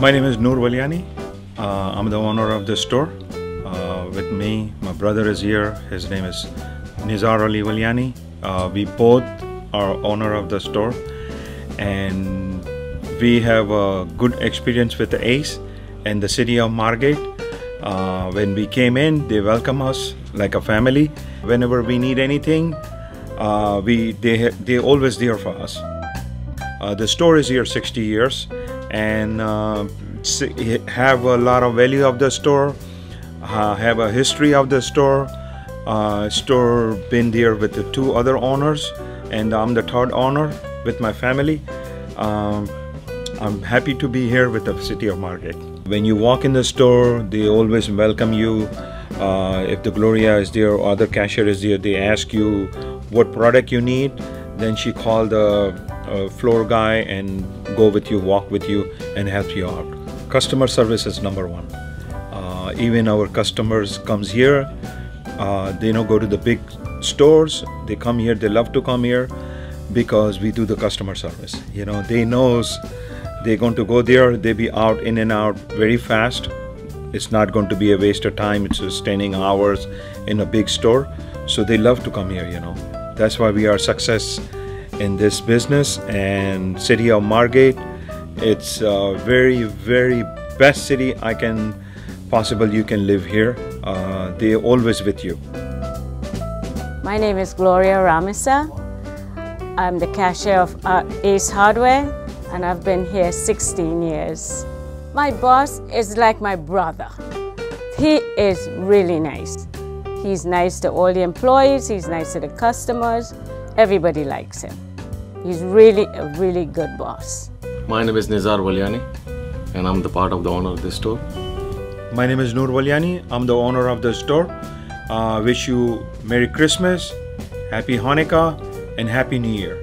My name is Noor Walyani. I'm the owner of the store. With me, my brother is here. His name is Nizar Ali Walyani. We both are owner of the store, and we have a good experience with the Ace and the city of Margate. When we came in, they welcome us like a family. Whenever we need anything, they always there for us. The store is here 60 years, and have a lot of value of the store, have a history of the store. Store been there with the two other owners, and I'm the third owner with my family. I'm happy to be here with the city of Margate. When you walk in the store, they always welcome you. If the Gloria is there or other cashier is there, they ask you what product you need. Then she call the floor guy and go with you, walk with you, and help you out. Customer service is number one. Even our customers comes here. They don't go to the big stores. They come here. They love to come here because we do the customer service. You know, they knows they're going to go there. They be out in and out very fast. It's not going to be a waste of time. It's just standing hours in a big store. So they love to come here. You know, that's why we are success in this business. And city of Margate, it's a very, very best city I can possible. You can live here. They're always with you. My name is Gloria Ramisa. I'm the cashier of Ace Hardware, and I've been here 16 years. My boss is like my brother. He is really nice. He's nice to all the employees, he's nice to the customers. Everybody likes him. He's really a really good boss. My name is Nizar Walyani, and I'm the part of the owner of this store. My name is Noor Walyani. I'm the owner of the store. Wish you Merry Christmas, Happy Hanukkah, and Happy New Year.